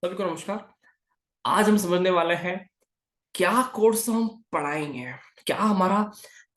सभी को नमस्कार। आज हम समझने वाले हैं क्या कोर्स हम पढ़ाएंगे, क्या हमारा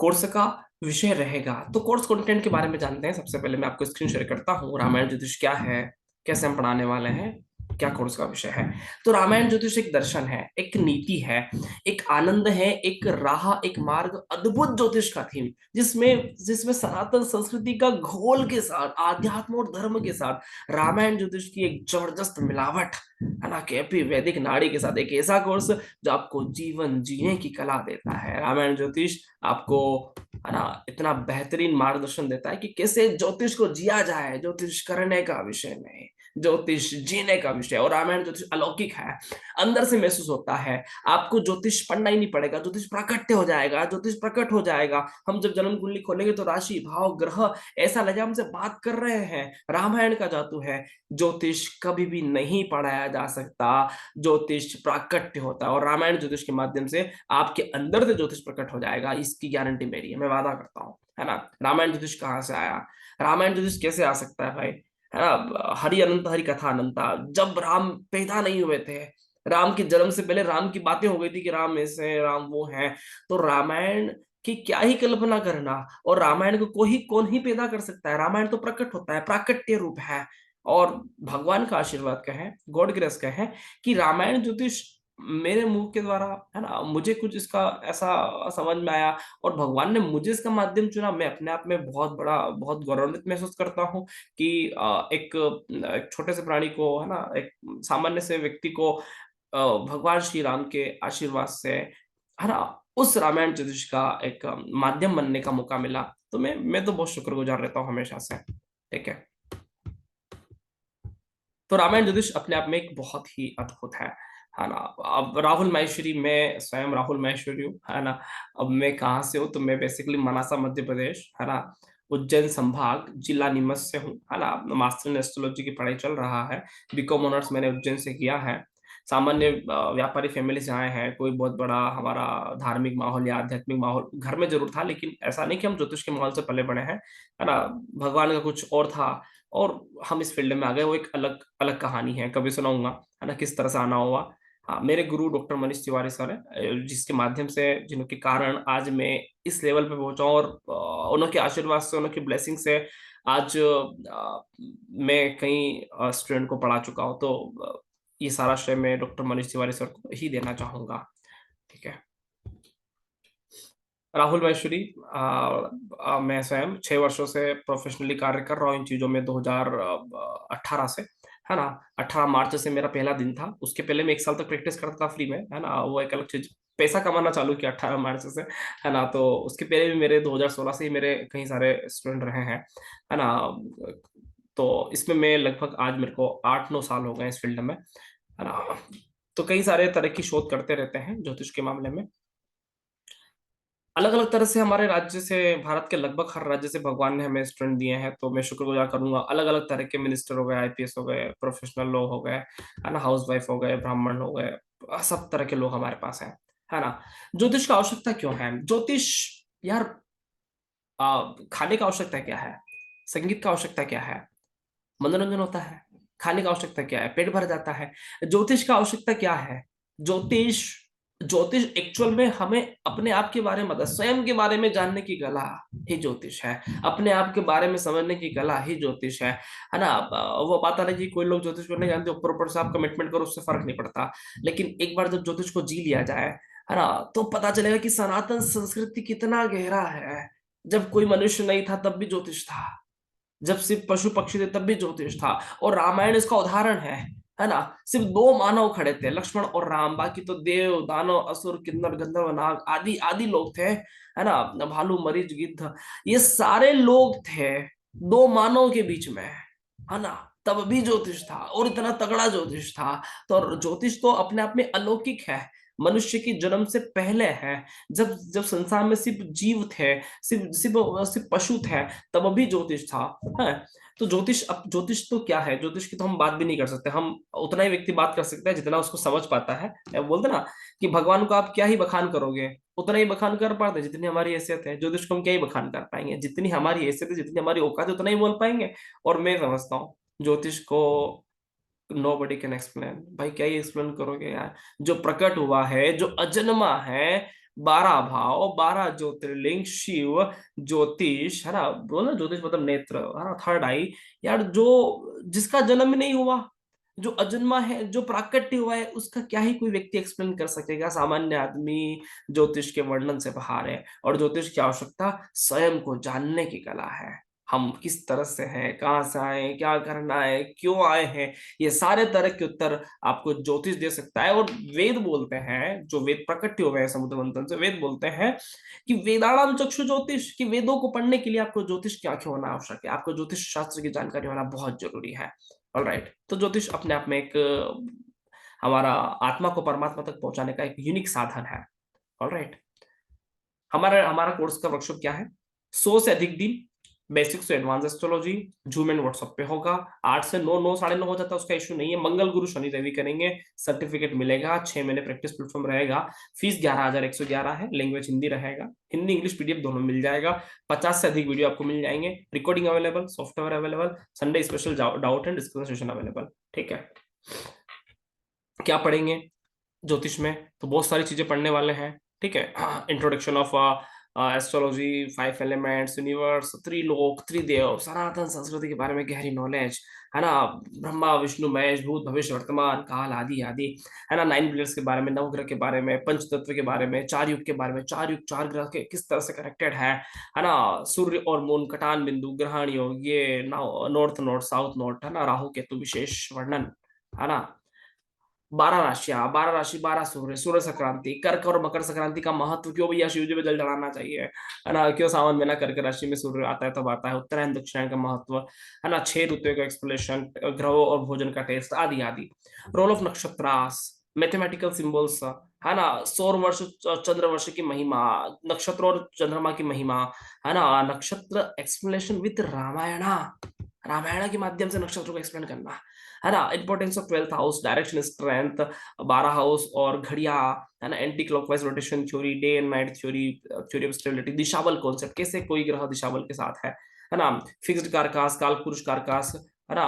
कोर्स का विषय रहेगा। तो कोर्स कंटेंट के बारे में जानते हैं। सबसे पहले मैं आपको स्क्रीन शेयर करता हूँ। रामायण ज्योतिष क्या है, कैसे हम पढ़ाने वाले हैं, क्या कोर्स का विषय है। तो रामायण ज्योतिष एक दर्शन है, एक नीति है, एक आनंद है, एक राह, एक मार्ग, अद्भुत ज्योतिष का थीम, जिसमें जिसमें सनातन संस्कृति का घोल के साथ, आध्यात्म और धर्म के साथ रामायण ज्योतिष की एक जबरदस्त मिलावट है ना, केपी वैदिक नाड़ी के साथ एक ऐसा कोर्स जो आपको जीवन जीने की कला देता है। रामायण ज्योतिष आपको है ना इतना बेहतरीन मार्गदर्शन देता है कि कैसे ज्योतिष को जिया जाए। ज्योतिष करने का विषय नहीं, ज्योतिष जीने का विषय। और रामायण ज्योतिष अलौकिक है, अंदर से महसूस होता है। आपको ज्योतिष पढ़ना ही नहीं पड़ेगा, ज्योतिष प्राकट्य हो जाएगा, ज्योतिष प्रकट हो जाएगा। हम जब जन्म कुंडली खोलेंगे तो राशि भाव ग्रह ऐसा लगे हमसे बात कर रहे हैं। रामायण का जादू है। ज्योतिष कभी भी नहीं पढ़ाया जा सकता, ज्योतिष प्राकट्य होता है। और रामायण ज्योतिष के माध्यम से आपके अंदर से ज्योतिष प्रकट हो जाएगा, इसकी गारंटी मेरी है, मैं वादा करता हूँ, है ना। रामायण ज्योतिष कहाँ से आया, रामायण ज्योतिष कैसे आ सकता है भाई, है ना। हरि अनंत हरि कथा अनंता, जब राम पैदा नहीं हुए थे, राम के जन्म से पहले राम की बातें हो गई थी कि राम ऐसे हैं, राम वो हैं। तो रामायण की क्या ही कल्पना करना। और रामायण को कोई कौन ही पैदा कर सकता है। रामायण तो प्रकट होता है, प्राकट्य रूप है। और भगवान का आशीर्वाद कहें, गॉड ग्रेस कहें, कि रामायण ज्योतिष मेरे मुंह के द्वारा, है ना, मुझे कुछ इसका ऐसा समझ में आया और भगवान ने मुझे इसका माध्यम चुना। मैं अपने आप में बहुत बड़ा, बहुत गौरवान्वित महसूस करता हूँ कि एक छोटे से प्राणी को, है ना, एक सामान्य से व्यक्ति को भगवान श्री राम के आशीर्वाद से, है ना, उस रामायण ज्योतिष का एक माध्यम बनने का मौका मिला। तो मैं तो बहुत शुक्रगुजार रहता हूँ हमेशा से। ठीक है। तो रामायण ज्योतिष अपने आप में एक बहुत ही अद्भुत है ना। अब राहुल माहेश्वरी, मैं स्वयं राहुल माहेश्वरी हूँ, है ना। अब मैं कहाँ से हूँ, तो मैं बेसिकली मनासा मध्य प्रदेश, है ना, उज्जैन संभाग, जिला नीमच से हूँ, है ना। मास्टर इन एस्ट्रोलॉजी की पढ़ाई चल रहा है। बीकॉम ऑनर्स मैंने उज्जैन से किया है। सामान्य व्यापारी फैमिली से आए हैं। कोई बहुत बड़ा हमारा धार्मिक माहौल या आध्यात्मिक माहौल घर में जरूर था, लेकिन ऐसा नहीं कि हम ज्योतिष के माहौल से पले बड़े हैं, है ना। भगवान का कुछ और था और हम इस फील्ड में आ गए। वो एक अलग अलग कहानी है, कभी सुनाऊंगा, है ना, किस तरह से आना हुआ। हाँ, मेरे गुरु डॉक्टर मनीष तिवारी सर है, जिसके माध्यम से, जिनके कारण आज मैं इस लेवल पे पहुंचा हूं। और उनके आशीर्वाद से, उनकी ब्लेसिंग से आज मैं कई स्टूडेंट को पढ़ा चुका हूँ। तो ये सारा श्रेय मैं डॉक्टर मनीष तिवारी सर को ही देना चाहूंगा। ठीक है। राहुल माहेश्वरी, मैं स्वयं 6 वर्षों से प्रोफेशनली कार्य कर रहा हूँ इन चीजों में, 2018 से, है ना। 18 मार्च से मेरा पहला दिन था। उसके पहले मैं 1 साल तक प्रैक्टिस करता था फ्री में, है ना। वो एक अलग चीज, पैसा कमाना चालू किया 18 मार्च से, है ना। तो उसके पहले भी मेरे 2016 से ही मेरे कई सारे स्टूडेंट रहे हैं, है ना। तो इसमें मैं लगभग, आज मेरे को 8-9 साल हो गए इस फील्ड में, है ना। तो कई सारे तरह की शोध करते रहते हैं ज्योतिष के मामले में। अलग अलग तरह से हमारे राज्य से, भारत के लगभग हर राज्य से भगवान ने हमें स्टूडेंट दिए हैं, तो मैं शुक्रगुजार करूंगा। अलग अलग तरह के मिनिस्टर हो गए, आईपीएस हो गए, प्रोफेशनल लोग हो गए, है ना, हाउस वाइफ हो गए, ब्राह्मण हो गए, सब तरह के लोग हमारे पास हैं, है ना। ज्योतिष का आवश्यकता क्यों है ज्योतिष, यार, खाने का आवश्यकता क्या है, संगीत का आवश्यकता क्या है, मनोरंजन होता है। खाने का आवश्यकता क्या है, पेट भर जाता है। ज्योतिष का आवश्यकता क्या है, ज्योतिष ज्योतिष एक्चुअल में हमें अपने आप के बारे में, स्वयं के बारे में जानने की कला ही ज्योतिष है। अपने आप के बारे में समझने की कला ही ज्योतिष है ना। वो बात है कि कोई लोग ज्योतिष को नहीं जानते, ऊपर ऊपर से आप कमिटमेंट करो, उससे फर्क नहीं पड़ता। लेकिन एक बार जब ज्योतिष को जी लिया जाए, है ना, तो पता चलेगा कि सनातन संस्कृति कितना गहरा है। जब कोई मनुष्य नहीं था तब भी ज्योतिष था, जब सिर्फ पशु पक्षी थे तब भी ज्योतिष था। और रामायण इसका उदाहरण है ना। सिर्फ दो मानव खड़े थे, लक्ष्मण और राम, बाकी तो देव दानव असुर किन्नर गंधर्व नाग आदि आदि लोग थे, है ना। भालू मरीच गिद्ध, ये सारे लोग थे दो मानव के बीच में, है ना। तब भी ज्योतिष था, और इतना तगड़ा ज्योतिष था। तो ज्योतिष तो अपने आप में अलौकिक है, मनुष्य की जन्म से पहले है। जब जब संसार में सिर्फ जीव थे, सिर्फ सिर्फ सिर्फ पशु थे, तब भी ज्योतिष था, है। तो ज्योतिष, अब ज्योतिष तो क्या है, ज्योतिष की तो हम बात भी नहीं कर सकते। हम उतना ही व्यक्ति बात कर सकते हैं जितना उसको समझ पाता है। बोलते ना कि भगवान को आप क्या ही बखान करोगे, उतना ही बखान कर पाते हैं जितनी हमारी हैसियत है। ज्योतिष को हम क्या ही बखान कर पाएंगे, जितनी हमारी हैसियत है, जितनी हमारी औकात है, उतना ही बोल पाएंगे। और मैं समझता हूँ ज्योतिष को नोबडी कैन एक्सप्लेन। भाई क्या ही एक्सप्लेन करोगे यार, जो प्रकट हुआ है, जो अजन्मा है, 12 भाव, 12 ज्योतिर्लिंग, शिव, ज्योतिष, है ना, बोलो ना, ज्योतिष मतलब नेत्र, है ना, थर्ड आई, यार जो, जिसका जन्म ही नहीं हुआ, जो अजन्मा है, जो प्राकट्य हुआ है, उसका क्या ही कोई व्यक्ति एक्सप्लेन कर सकेगा? सामान्य आदमी ज्योतिष के वर्णन से बाहर है। और ज्योतिष की आवश्यकता स्वयं को जानने की कला है। हम किस तरह से हैं, कहाँ से आए हैं, क्या करना है, क्यों आए हैं, ये सारे तरह के उत्तर आपको ज्योतिष दे सकता है। और वेद बोलते हैं, जो वेद प्रकट हुए हैं समुद्र मंथन से, वेद बोलते हैं कि वेदाणाम चक्षु ज्योतिष, कि वेदों को पढ़ने के लिए आपको ज्योतिष की आंखें होना आवश्यक है, आपको ज्योतिष शास्त्र की जानकारी होना बहुत जरूरी है। ऑलराइट, तो ज्योतिष अपने आप में एक हमारा आत्मा को परमात्मा तक पहुंचाने का एक यूनिक साधन है। ऑलराइट, हमारा हमारा कोर्स का वर्कशॉप क्या है? 100 से अधिक दिन, बेसिक से advance astrology, zoom and WhatsApp पे होगा। 8 से 9, 9, 9:30 हो जाता है, उसका इशू नहीं है। मंगल गुरु शनि रवि करेंगे, सर्टिफिकेट मिलेगा, 6 महीने प्रैक्टिस प्लेटफॉर्म रहेगा। फीस 11,111 है, लैंग्वेज हिंदी रहेगा, हिंदी इंग्लिश पीडीएफ दोनों मिल जाएगा। 50 से अधिक वीडियो आपको मिल जाएंगे, recording available, software available, Sunday special doubt and discussion session available. ठीक है, क्या पढ़ेंगे ज्योतिष में? तो बहुत सारी चीजें पढ़ने वाले हैं। ठीक है, introduction of astrology, 5 elements, universe, त्रिलोक, त्रिदेव, सनातन संस्कृति के बारे में गहरी नॉलेज, है ना, ब्रह्मा विष्णु महेश, भूत भविष्य वर्तमान काल आदि आदि, है ना, 9 प्लेनेट्स के बारे में, नवग्रह के बारे में, पंचतत्व के बारे में, 4 युग के बारे में, 4 युग 4 ग्रह के किस तरह से कनेक्टेड है ना, सूर्य और मून, कटान बिंदु, ग्रहण योग, ये नॉर्थ नोड, साउथ नोड, है ना, राहु केतु विशेष वर्णन, है ना, 12 राशियां, 12 राशि, 12 सूर्य, सूर्य संक्रांति, कर्क और मकर संक्रांति का महत्व, क्यों भैया शिव जी पे जल चढ़ाना चाहिए, है ना, क्यों सावन महीना कर्क राशि में सूर्य आता है तब आता है, उत्तरायण दक्षिणायन का महत्व, है ना, 6 ऋतुओं का एक्सप्लेनेशन, ग्रहों और भोजन का टेस्ट, आदि आदि, रोल ऑफ नक्षत्रास, मैथमेटिकल सिंबल्स, है ना, सौर वर्ष, चंद्र वर्ष की महिमा, नक्षत्र और चंद्रमा की महिमा, है ना, नक्षत्र एक्सप्लेनेशन विद रामायणा, रामायण के माध्यम से नक्षत्र को एक्सप्लेन करना, है ना, importance of 12th house, direction strength, 12 house और घड़िया, है ना, anti clockwise rotation theory, day and night theory, theory of stability, दिशाबल कॉन्सेप्ट, कैसे कोई ग्रह दिशाबल के साथ है ना, फिक्स्ड कारकास, काल पुरुष कारकास, है ना,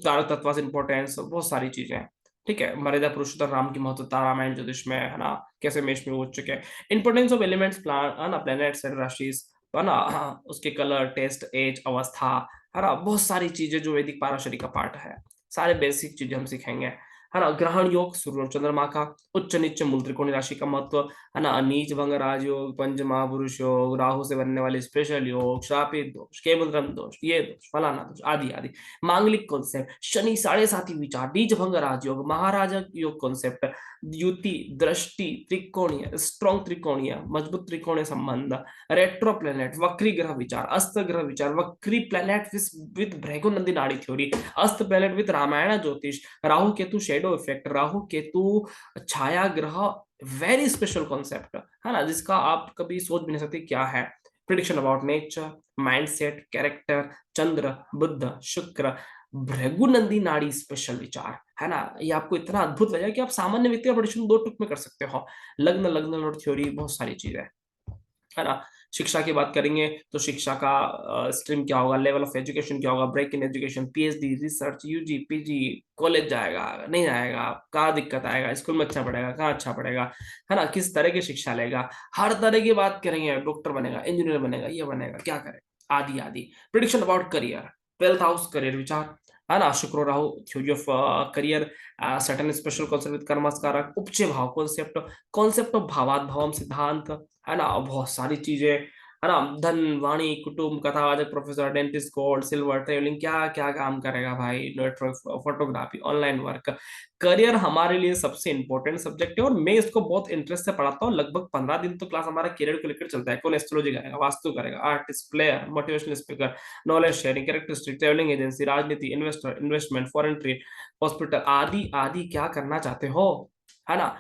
कारक तत्व इंपॉर्टेंस, बहुत सारी चीजें हैं। ठीक है, मर्यादा पुरुषोत्तम राम की महत्वता रामायण ज्योतिष में, है ना, कैसे मेष में हो चुके हैं, इंपॉर्टेंस ऑफ एलिमेंट्स, प्लान, है ना, प्लैनेट्स एंड राशिज, है ना, उसके कलर, टेस्ट, एज, अवस्था, है ना, बहुत सारी चीजें जो वैदिक पाराशरी का पार्ट है, सारे बेसिक चीजें हम सीखेंगे, है ना, ग्रहण योग, सूर्य और चंद्रमा का, उच्च नीच मूल त्रिकोणीय राशि का महत्व, है ना, नीच भंग राजयोग, पंच महापुरुष योग, राहु से बनने वाले स्पेशल योग, श्रापित दोष, केमुद्रम दोष, ये दोष, फलाना दोष, आदि आदि, मांगलिक कॉन्सेप्ट, शनि 7.5 विचार, नीच भंग राजयोग, महाराजा योग कॉन्सेप्ट, युति, दृष्टि, त्रिकोणीय, स्ट्रॉन्ग त्रिकोणीय, मजबूत त्रिकोणीय संबंध, रेट्रो प्लेनेट, वक्री ग्रह विचार, अस्त ग्रह विचार, वक्री प्लेनेट विद भृगुनंदी नाड़ी थ्योरी, अस्त प्लेनेट विद रामायण ज्योतिष, राहु केतु शेडो इफेक्ट, राहु केतु छाया ग्रह, वेरी स्पेशल कॉन्सेप्ट, है ना, जिसका आप कभी सोच भी नहीं सकते क्या है, prediction about nature, mindset, character, चंद्र, बुद्ध, शुक्र, भृगुनंदी नाड़ी स्पेशल विचार, है ना, ये आपको इतना अद्भुत लगेगा कि आप सामान्य व्यक्ति का प्रिडिक्शन 2 टुक में कर सकते हो, लग्न, लग्न लॉर्ड थ्योरी, बहुत सारी चीजें, है ना। शिक्षा की बात करेंगे तो शिक्षा का स्ट्रीम क्या होगा, लेवल ऑफ एजुकेशन क्या होगा, break in education, PhD, research, UG, PG, college जाएगा नहीं जाएगा, कहाँ दिक्कत आएगा, स्कूल में अच्छा पढ़ेगा, कहाँ अच्छा पढ़ेगा, है ना, किस तरह की शिक्षा लेगा, हर तरह की बात करेंगे, डॉक्टर बनेगा, इंजीनियर बनेगा, ये बनेगा, क्या करेगा, आदि आदि, prediction about career, 12th house career विचार, है ना, शुक्र राहु theory of career, certain special concept with कर्मस्कारक, उपचय भाव कॉन्सेप्ट, कॉन्सेप्ट ऑफ भावात भावम सिद्धांत, है ना, बहुत सारी चीजें, है ना, धन, वाणी, कुटुंब, कथावाचक, professor, dentist, gold, silver, travelling, क्या क्या काम करेगा भाई, network, photography, online work, career हमारे लिए सबसे इंपॉर्टेंट सब्जेक्ट है, और मैं इसको बहुत इंटरेस्ट से पढ़ाता हूँ, लगभग 15 दिन तो क्लास हमारा करियर को लेकर चलता है, कौन एस्ट्रोलॉजी करेगा, वास्तु करेगा, artist, player, motivational speaker, knowledge sharing, characteristic, travelling agency, राजनीति, investor, investment, foreign trade, hospital, आदि आदि, क्या करना चाहते हो, है ना,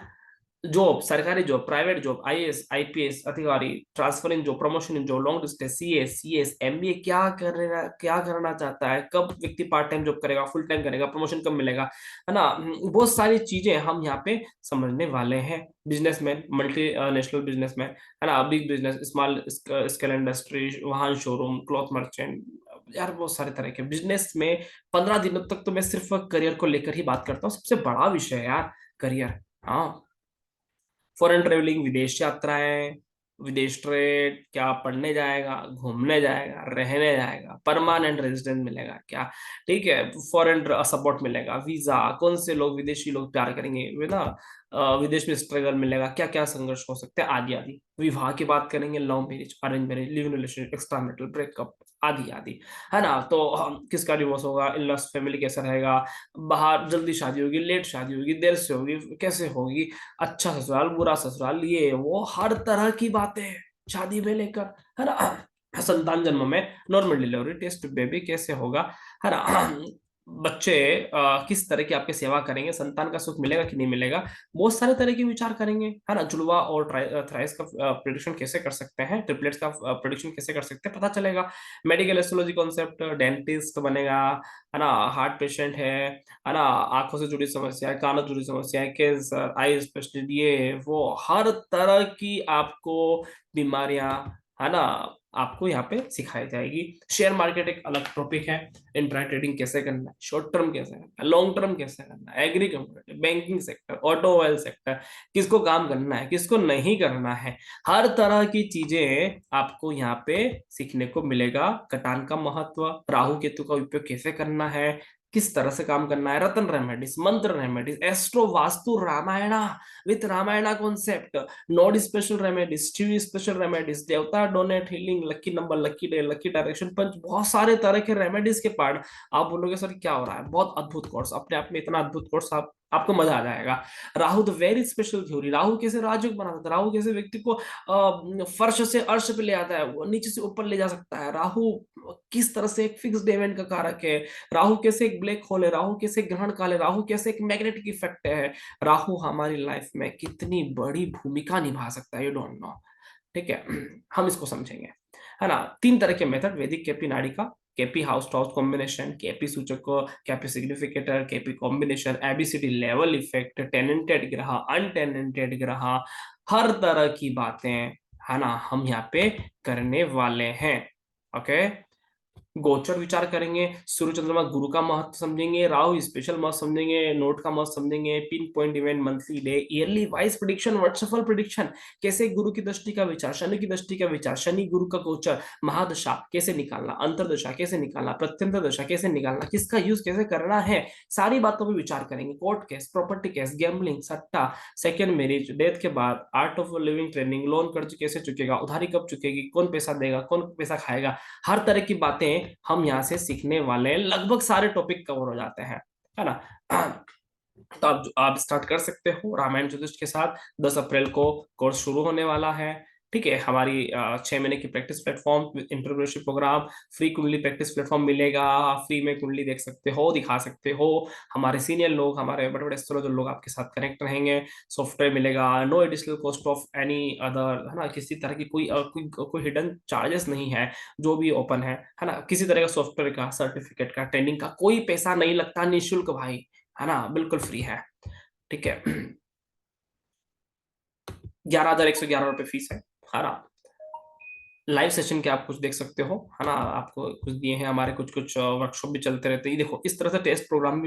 जॉब, सरकारी job, private job, IAS, IPS अधिकारी, transfer in job, promotion in job, long distance, CS, MBA, क्या करना चाहता है, कब व्यक्ति पार्ट टाइम जॉब करेगा, फुल टाइम करेगा, प्रमोशन कब मिलेगा, है ना, बहुत सारी चीजें हम यहाँ पे समझने वाले हैं। बिजनेसमैन, मल्टी नेशनल बिजनेसमैन, है ना, big business, small scale industry, वाहन शोरूम, क्लॉथ मर्चेंट, यार बहुत सारे तरह के बिजनेस में 15 दिनों तक तो मैं सिर्फ करियर को लेकर ही बात करता हूँ, सबसे बड़ा विषय है यार करियर। हाँ, फॉरेन ट्रेवलिंग, विदेश यात्राएं, विदेश ट्रेड, क्या पढ़ने जाएगा, घूमने जाएगा, रहने जाएगा, परमानेंट रेजिडेंट मिलेगा क्या, ठीक है, फॉरेन सपोर्ट मिलेगा, वीजा, कौन से लोग विदेशी लोग प्यार करेंगे वे ना, विदेश में स्ट्रगल मिलेगा, क्या क्या संघर्ष हो सकते हैं, आदि आदि। विवाह की बात करेंगे, love marriage, arrange marriage, live in relation, extra marital breakup, आदि आदि, है ना। तो किसका डिवोर्स होगा, इन लॉस फैमिली कैसा रहेगा, बाहर जल्दी शादी होगी, लेट शादी होगी, देर से होगी, कैसे होगी, अच्छा ससुराल, बुरा ससुराल, ये वो हर तरह की बातें शादी में लेकर, है ना। संतान जन्म में, नॉर्मल डिलीवरी, टेस्ट बेबी कैसे होगा, है ना। बच्चे किस तरह की आपकी सेवा करेंगे, संतान का सुख मिलेगा कि नहीं मिलेगा, बहुत सारे तरह के विचार करेंगे, है ना। जुड़वा और थ्राइस का प्रेडिक्शन कैसे कर सकते हैं, ट्रिपलेट्स का प्रेडिक्शन कैसे कर सकते हैं, पता चलेगा। मेडिकल एस्ट्रोलॉजी कॉन्सेप्ट, डेंटिस्ट बनेगा, है ना, हार्ट पेशेंट है ना, आंखों से जुड़ी समस्या है, कानों से जुड़ी समस्या है, कैंसर, आई स्पेशलिस्ट, ये वो हर तरह की आपको बीमारियां, है ना, आपको यहाँ पे सिखाई जाएगी। शेयर मार्केट एक अलग टॉपिक है, इंट्रा ट्रेडिंग कैसे करना है, शॉर्ट टर्म कैसे करना है, लॉन्ग टर्म कैसे करना है, agri community, banking sector, automobile sector, किसको काम करना है, किसको नहीं करना है, हर तरह की चीजें आपको यहाँ पे सीखने को मिलेगा। कटान का महत्व, राहु केतु का उपयोग कैसे करना है, किस तरह से काम करना है, रतन रेमेडीज, मंत्र रेमेडीज, एस्ट्रो वास्तु Ramayana with Ramayana concept, node special remedies, Shiva special remedies, देवता donate, healing, lucky number, lucky day, lucky direction पंच, बहुत सारे तरह के रेमेडीज के पार्ट। आप बोलोगे सर क्या हो रहा है, बहुत अद्भुत कोर्स, अपने आप में इतना अद्भुत कोर्स, आपको मजा आ जाएगा। Rahu the very special theory, Rahu कैसे राजयोग बनाता है, राहु कैसे व्यक्ति को फर्श से अर्श पे ले आता है, वो नीचे से ऊपर ले जा सकता है, राहु किस तरह से एक फिक्स्ड इवेंट का कारक है, राहु कैसे एक ब्लैक होल है, राहु कैसे ग्रहण काल है, राहु कैसे एक मैग्नेटिक इफेक्ट है, राहु हमारी लाइफ में कितनी बड़ी भूमिका निभा सकता है, यू डोंट नो, ठीक है। हम इसको समझेंगे, है ना। 3 तरह के मेथड, वैदिक केपी नाड़ी का, KP house to house combination, KP सूचक, KP significator, KP combination, A B C D level effect, tenanted ग्रह, अनटेनेंटेड ग्रह, हर तरह की बातें, है ना, हम यहाँ पे करने वाले हैं। ओके, गोचर विचार करेंगे, सूर्य चंद्रमा गुरु का महत्व समझेंगे, राहु स्पेशल महत्व समझेंगे, नोट का महत्व समझेंगे, pin point event, monthly day, yearly wise prediction, वर्षफल प्रिडिक्शन, कैसे गुरु की दृष्टि का विचार, शनि की दृष्टि का विचार, शनि गुरु का गोचर, महादशा कैसे निकालना, अंतरदशा कैसे निकालना, प्रत्यंतर दशा कैसे निकालना, किसका यूज कैसे करना है, सारी बातों पर विचार करेंगे। Court case, property case, gambling, सट्टा, सेकेंड मैरिज, डेथ के बाद, art of living training, loan कर्ज कैसे चुकेगा, उधारी कब चुकेगी, कौन पैसा देगा, कौन पैसा खाएगा, हर तरह की बातें हम यहाँ से सीखने वाले हैं। लगभग सारे टॉपिक कवर हो जाते हैं, है ना। तो आप स्टार्ट कर सकते हो रामायण ज्योतिष के साथ। 10 अप्रैल को कोर्स शुरू होने वाला है, ठीक है। हमारी 6 महीने की प्रैक्टिस प्लेटफॉर्म, इंटरव्यूशिप प्रोग्राम, फ्री कुंडली प्रैक्टिस प्लेटफॉर्म मिलेगा, फ्री में कुंडली देख सकते हो, दिखा सकते हो, हमारे सीनियर लोग, हमारे बड़े बड़े एस्ट्रोलॉजर लोग आपके साथ कनेक्ट रहेंगे, सॉफ्टवेयर मिलेगा, no additional cost of any other, है ना, किसी तरह की कोई हिडन चार्जेस नहीं है, जो भी ओपन है ना, किसी तरह का सॉफ्टवेयर का, सर्टिफिकेट का, ट्रेनिंग का कोई पैसा नहीं लगता, निःशुल्क भाई, है ना, बिल्कुल फ्री है, ठीक है। 11,111 रुपये फीस है ना। लाइव सेशन के आप कुछ देख सकते हो, है ना, आपको कुछ दिए हैं, हमारे कुछ कुछ वर्कशॉप भी चलते रहते हैं, ये देखो इस तरह से टेस्ट प्रोग्राम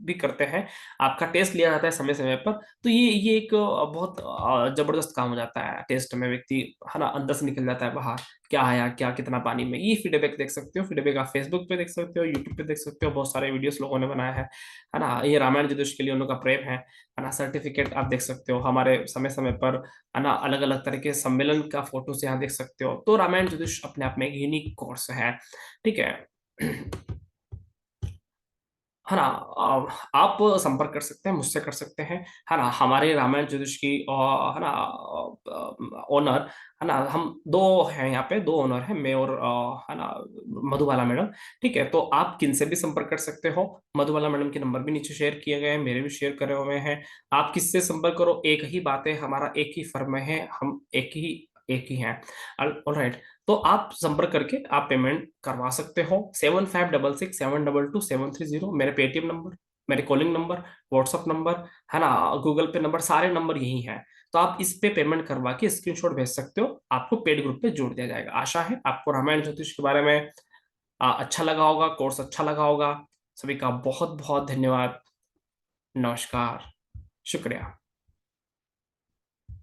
भी करते हैं, आपका टेस्ट लिया जाता है समय समय पर। तो ये एक बहुत जबरदस्त काम हो जाता है टेस्ट में, व्यक्ति, है ना, अंदर से निकल जाता है बाहर, क्या आया, क्या कितना पानी में, ये फीडबैक देख सकते हो, फीडबैक आप फेसबुक पे देख सकते हो, यूट्यूब पे देख सकते हो, बहुत सारे वीडियोस लोगों ने बनाया है ना। ये रामायण ज्योतिष के लिए उन लोगों का प्रेम है ना। सर्टिफिकेट आप देख सकते हो हमारे समय समय पर, है ना, अलग अलग तरह के सम्मेलन का फोटोस यहाँ देख सकते हो। तो रामायण ज्योतिष अपने आप में एक यूनिक कोर्स है, ठीक है। है ना, आप संपर्क कर सकते हैं, मुझसे कर सकते हैं, है ना। हमारे रामायण ज्योतिष की है ना ओनर, है ना, हम दो हैं यहाँ पे, दो ओनर हैं, मैं और है ना मधुबाला मैडम, ठीक है। तो आप किन से भी संपर्क कर सकते हो, मधुबाला मैडम के नंबर भी नीचे शेयर किए गए हैं, मेरे भी शेयर करे हुए हैं, आप किससे संपर्क करो, एक ही बात है, हमारा एक ही फर्म है, हम एक ही हैं, ऑलराइट। तो आप संपर्क करके आप पेमेंट करवा सकते हो। 7566722730, मेरे पेटीएम नंबर, मेरे कॉलिंग नंबर, व्हाट्सअप नंबर, है ना, गूगल पे नंबर, सारे नंबर यही हैं। तो आप इस पे पेमेंट करवा के स्क्रीनशॉट भेज सकते हो, आपको पेड ग्रुप पे जोड़ दिया जाएगा। आशा है आपको रामायण ज्योतिष के बारे में अच्छा लगा होगा, कोर्स अच्छा लगा होगा। सभी का बहुत-बहुत धन्यवाद। नमस्कार, शुक्रिया।